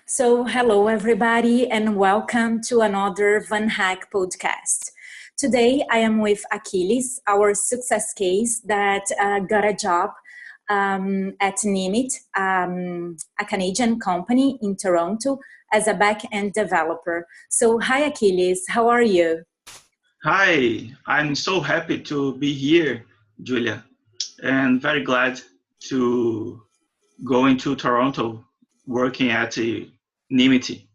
So, hello everybody, and welcome to another VanHack podcast. Today, I am with Achilles, our success case that got a job at Nimit, a Canadian company in Toronto, as a back-end developer. So, hi Achilles, how are you? Hi, I'm so happy to be here, Julia, and very glad to go into Toronto working at Nimity.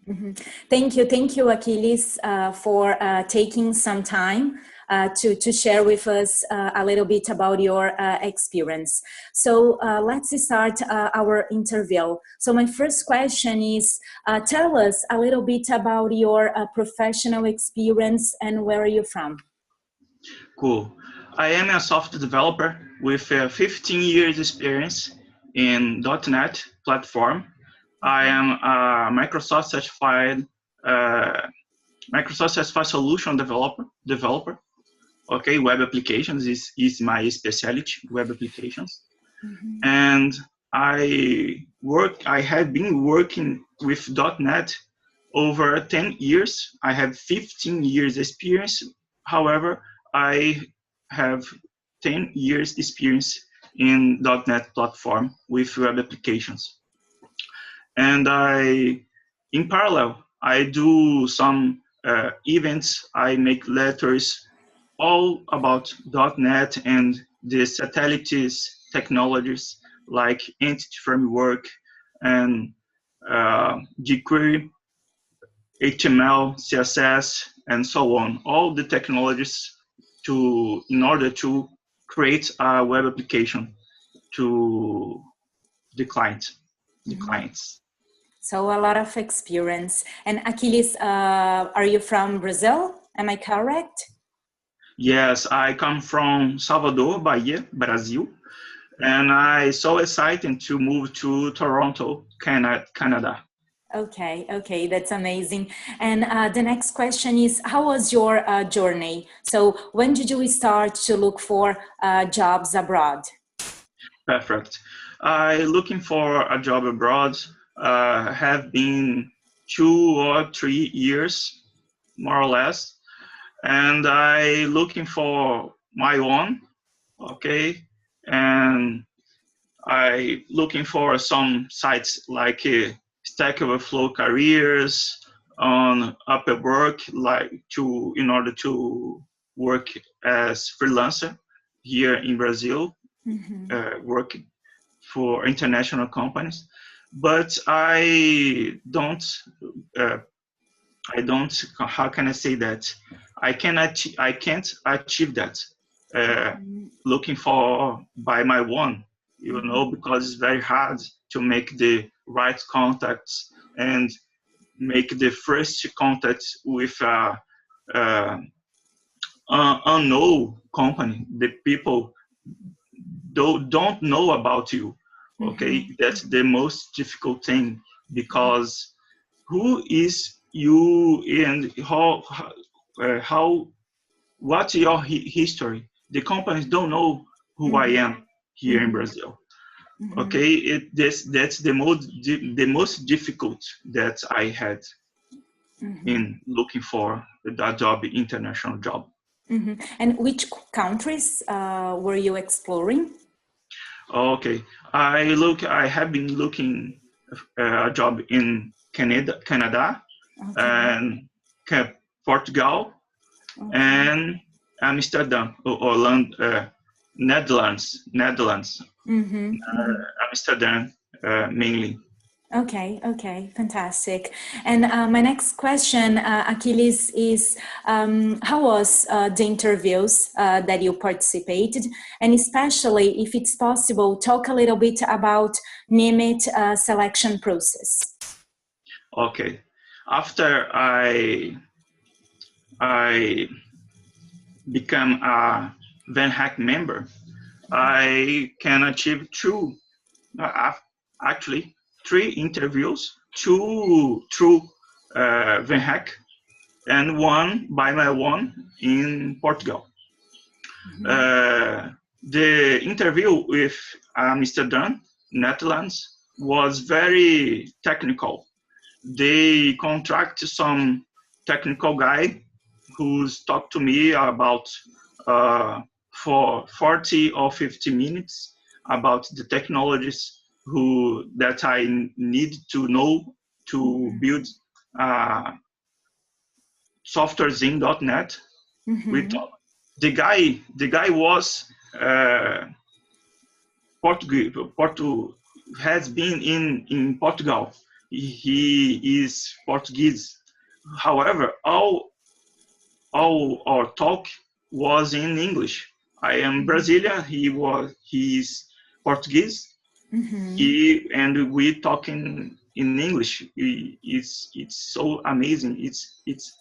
Mhm. Thank you, Achilles, for taking some time to share with us a little bit about your experience. So let's start our interview. So my first question is, tell us a little bit about your professional experience and where are you from? Cool. I am a software developer with 15 years experience in .NET platform. I am a uh, Microsoft certified solution developer. Okay, web applications is my specialty, web applications. Mm-hmm. And I have been working with .NET over 10 years. I have 15 years experience. However, I have 10 years experience in .NET platform with web applications. And in parallel, I do some events. I make letters all about .NET and the satellites technologies like Entity Framework and jQuery, HTML, CSS, and so on. All the technologies in order to create a web application to the clients. So a lot of experience. And Achilles, are you from Brazil? Am I correct? Yes, I come from Salvador, Bahia, Brazil, and I so excited to move to Toronto, Canada. Okay, that's amazing. And the next question is, how was your journey? So when did you start to look for jobs abroad? Perfect. I looking for a job abroad. Have been 2 or 3 years, more or less, and I looking for my own. Okay, and I looking for some sites like Stack Overflow Careers on Upwork, like in order to work as freelancer here in Brazil, working for international companies. But uh, how can I say that? I can't achieve that looking for by my own, because it's very hard to make the right contacts and make the first contact with a unknown company. The people don't know about you. Okay, that's the most difficult thing, because who is you and how what's your history? The companies don't know who I am here in Brazil. Okay, that's the most difficult that I had in looking for that job, international job. And which countries were you exploring? Okay, I have been looking a job in Canada, and Portugal, and Amsterdam, Orlando, Netherlands, Amsterdam mainly. Okay, fantastic. And my next question, Achilles, is how was the interviews that you participated? And especially, if it's possible, talk a little bit about NIMIT selection process. Okay, after I become a VanHack member, I can achieve actually 3 interviews, two through VanHack and one by my one in Portugal. The interview with Amsterdam, Netherlands, was very technical. They contract some technical guy who's talked to me about for 40 or 50 minutes about the technologies that I need to know to build softwares in .NET. The guy was has been in Portugal. He is Portuguese. However, all our talk was in English. I am Brazilian. He's Portuguese. And we talking in English. It's so amazing. It's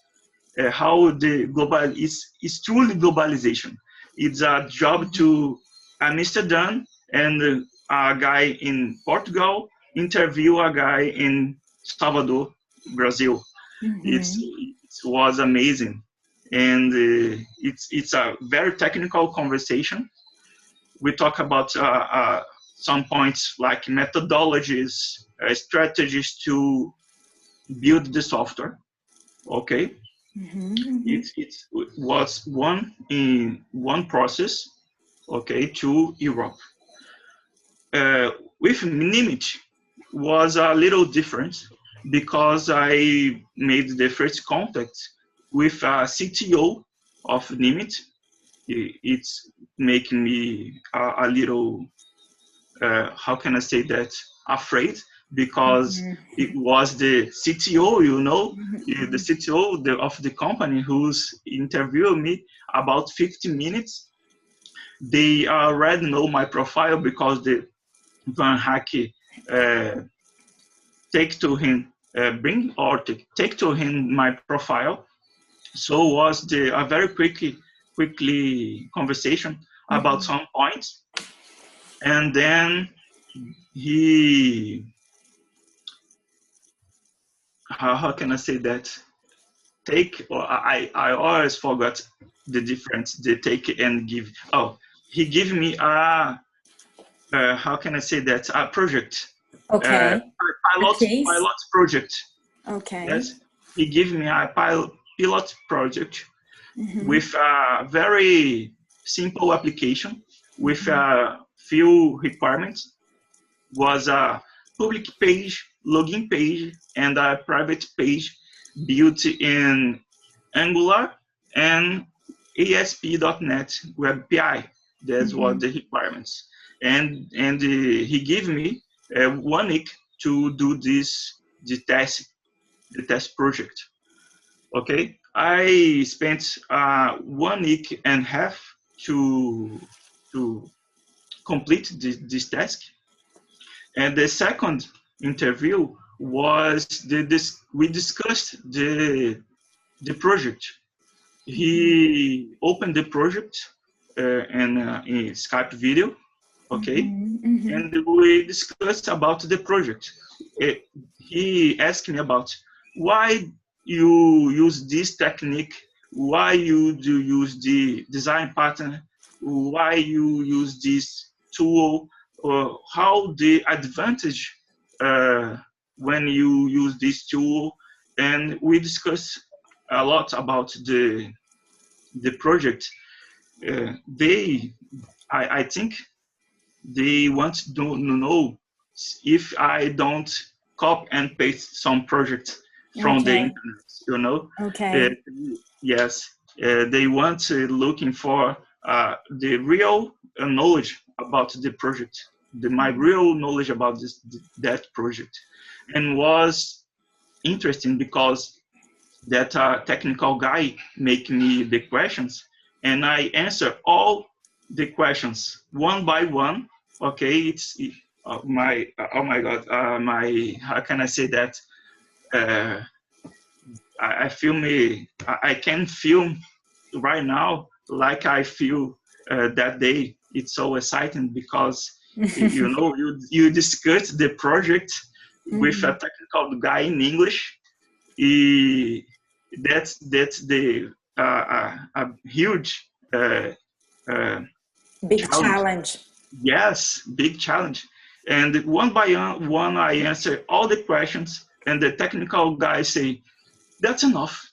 how the global is truly globalization. It's a job to Amsterdam, and a guy in Portugal interview a guy in Salvador, Brazil. It was amazing, and it's a very technical conversation. We talk about some points like methodologies, strategies to build the software. Okay. It was one process, okay, to Europe. With Nimit was a little different because I made the first contact with a CTO of Nimit. It's making me a little, how can I say that, afraid, because it was the CTO, the CTO of the company who's interviewed me about 50 minutes. They already know my profile because the VanHack take to him my profile. So was a very quickly conversation about some points, and then how can I say that? I always forgot the difference, the take and give. Oh, he gave me how can I say that? A project. Okay. Pilot project. Okay. Yes, he gave me a pilot project with a very simple application with a few requirements. Was a public page, login page, and a private page built in Angular and ASP.NET Web API. That's what the requirements. And he gave me 1 week to do the test project. Okay, I spent 1 week and a half to complete this task. And the second interview was we discussed the project. He opened the project in Skype video, okay, and we discussed about the project. He asked me about why you use this technique, why you do use the design pattern, why you use this tool, how the advantage when you use this tool, and we discussed a lot about the project. I think they want to know if I don't copy and paste some project from the internet, Okay. Yes, they want looking for the real knowledge about the project, my real knowledge about that project, and was interesting because that technical guy make me the questions, and I answer all the questions one by one. Okay, oh my God, how can I say that? I feel I can feel right now like I feel that day. It's so exciting because you discuss the project with a technical guy in English. That's the a huge big challenge. Yes, big challenge. And one by one, I answer all the questions, and the technical guy say, "That's enough.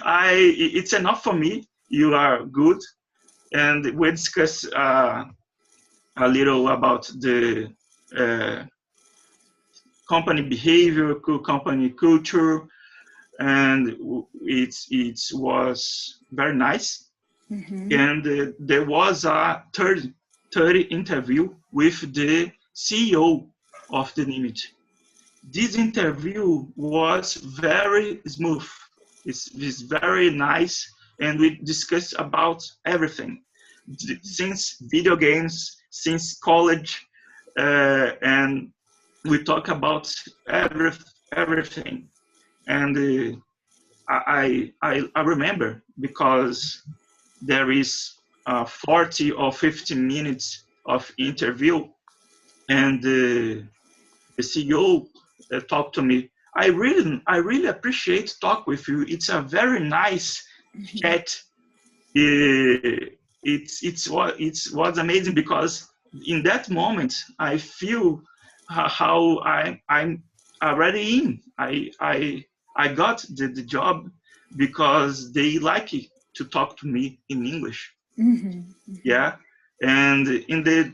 It's enough for me. You are good." And we discuss a little about the uh, company behavior, company culture, and it was very nice. And there was a third interview with the CEO of the Nimit. This interview was very smooth. It's very nice, and we discussed about everything, since video games, since college, and we talk about everything. And I remember, because there is 40 or 50 minutes of interview, and the CEO talked to me. I really appreciate talk with you. It's a very nice chat. It was amazing, because in that moment I feel how I'm already in. I got the job because they like to talk to me in English. Yeah, and in the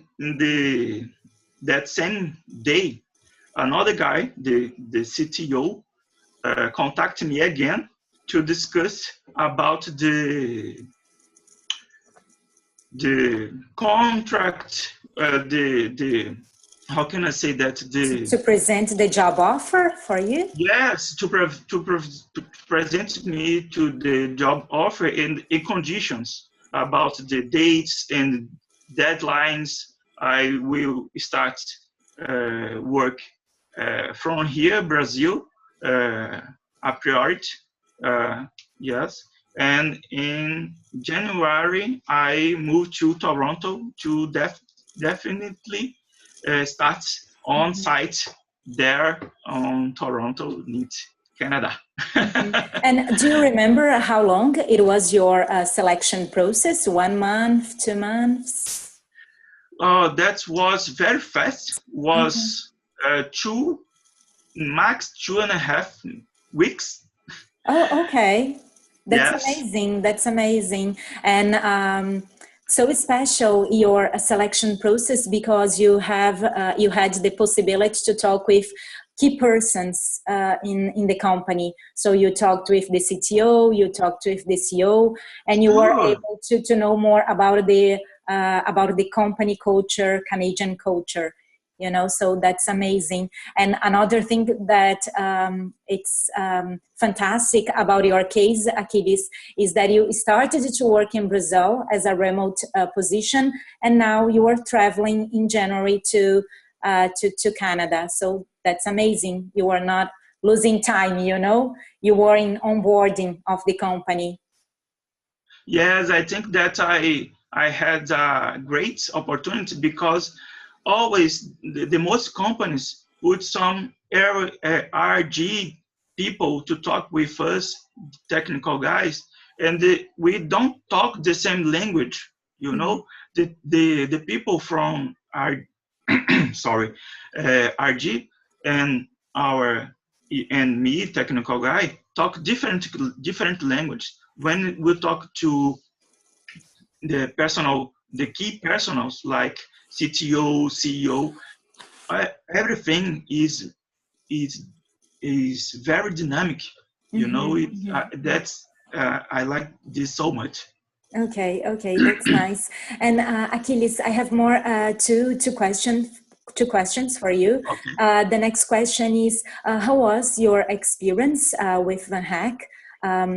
that same day, another guy, the CTO, contacted me again to discuss about the contract, the how can I say that, to present the job offer for you? Yes, to present me to the job offer and in conditions about the dates and deadlines. I will start work from here, Brazil, a priori. Yes, and in January I moved to Toronto to definitely start on site there on Toronto, Canada. And do you remember how long it was your selection process? 1 month, 2 months? That was very fast. Was max 2.5 weeks. Oh, okay. That's Yes. amazing. That's amazing. And so special your selection process, because you had the possibility to talk with key persons in the company. So you talked with the CTO, you talked with the CEO, and you were able to know more about the company culture, Canadian culture. So that's amazing. And another thing that it's fantastic about your case, Achilles, is that you started to work in Brazil as a remote position, and now you are traveling in January to Canada. So that's amazing. You are not losing time, you were in onboarding of the company. Yes, I think that I had a great opportunity, because always the most companies put some RG people to talk with us, technical guys, and we don't talk the same language. The people from RG and me, technical guy, talk different language. When we talk to the key personals like CTO, CEO, everything is very dynamic. That's I like this so much. Okay, that's nice. And Achilles, I have more two questions for you. Okay. The next question is, how was your experience with VanHack?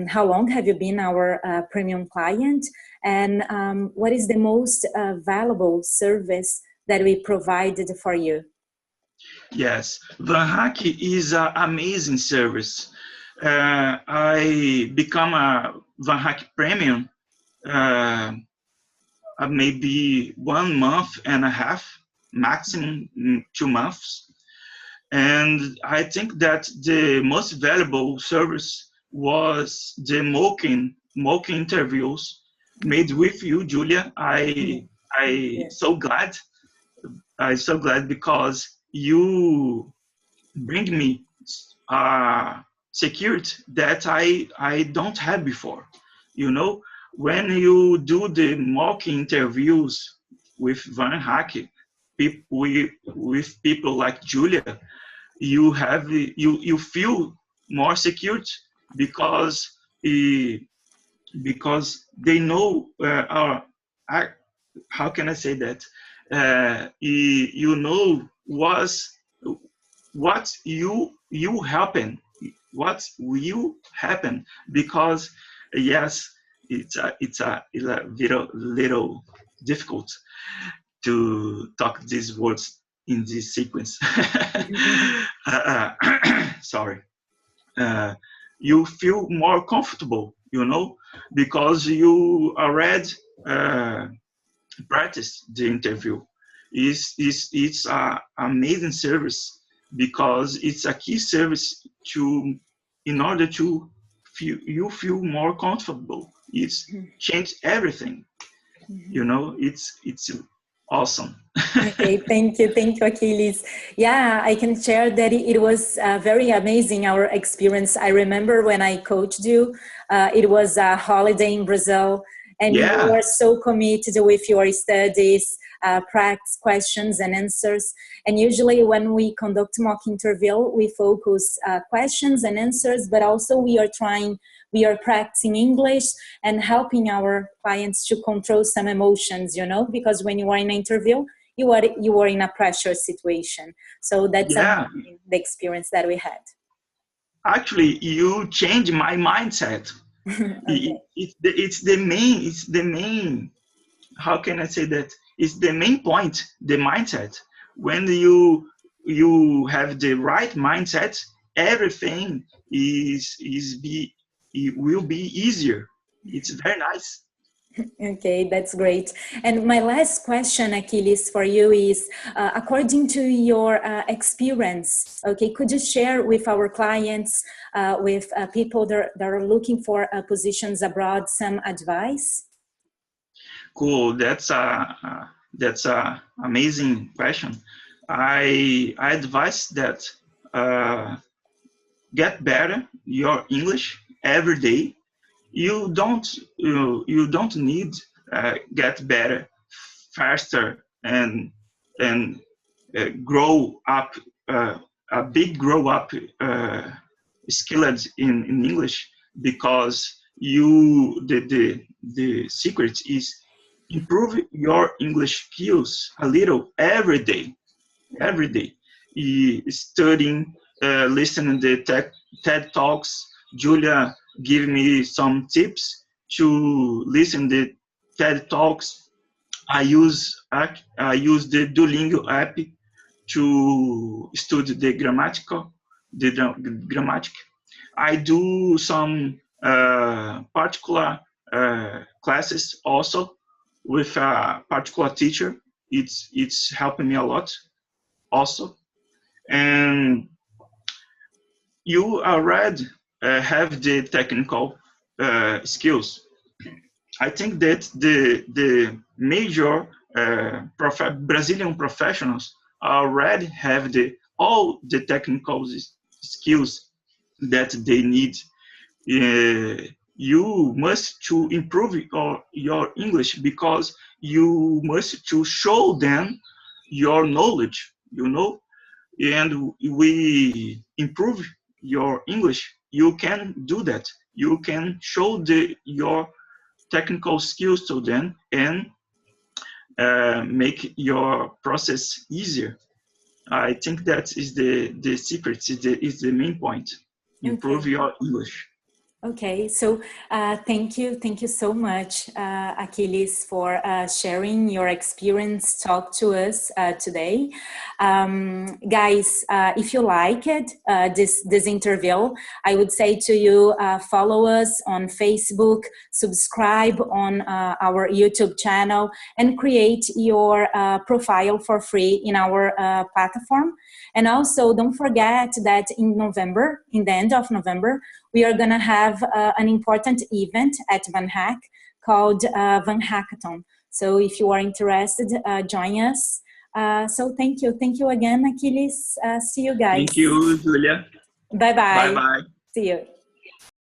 How long have you been our premium client? And what is the most valuable service that we provided for you? Yes, VanHack is an amazing service. I become a VanHack premium maybe 1.5 months, maximum 2 months. And I think that the most valuable service was the mock interviews made with you, Julia. I so glad I'm so glad because you bring me security that I don't have before. You know, when you do the mock interviews with VanHack, with people like Julia, you feel more secure because eh, because they know I, how can I say that you know what you happen what will happen because yes it's a little difficult to talk these words in this sequence. Sorry. uh, you feel more comfortable, you know, because you already uh, practice the interview. It's a amazing service because it's a key service to in order to feel more comfortable. It's changed everything, you know. It's awesome. Okay, thank you, Achilles. Yeah, I can share that it was very amazing, our experience. I remember when I coached you, it was a holiday in Brazil, and you Yeah, were so committed with your studies, practice questions and answers. And usually when we conduct mock interview, we focus questions and answers, but also we are practicing English and helping our clients to control some emotions, you know, because when you are in an interview, you are in a pressure situation. So that's yeah. amazing, the experience that we had. Actually, you change my mindset. Okay. It's the main, how can I say that? It's the main point, the mindset. When you have the right mindset, everything it will be easier. It's very nice. Okay, that's great. And my last question, Achilles, for you is, according to your experience, okay, could you share with our clients, with people that are looking for positions abroad, some advice? Cool. That's a amazing question. I advise that uh, get better your English every day. You don't need get better faster and grow up a big grow up skilled in English because the secret is improve your English skills a little every day. Studying, listening to TED Talks. Julia give me some tips to listen to TED Talks. I use the Duolingo app to study the grammatic. I do some particular classes also with a particular teacher. It's helping me a lot also. And you already have the technical skills. I think that the major Brazilian professionals already have all the technical skills that they need. You must to improve your English because you must to show them your knowledge, you know, and we improve your English. You can do that. You can show your technical skills to them and make your process easier. I think that is the secret, is the main point. Improve Okay. your English. Okay, so thank you so much, Achilles, for sharing your experience. Talk to us today, guys. If you like it, this interview, I would say to you, follow us on Facebook, subscribe on our YouTube channel, and create your profile for free in our platform. And also, don't forget that in November, in the end of November, we are going to have an important event at VanHack called VanHackathon. So if you are interested, join us. So thank you again, Achilles. See you guys. Thank you, Julia. Bye bye. Bye bye. See you.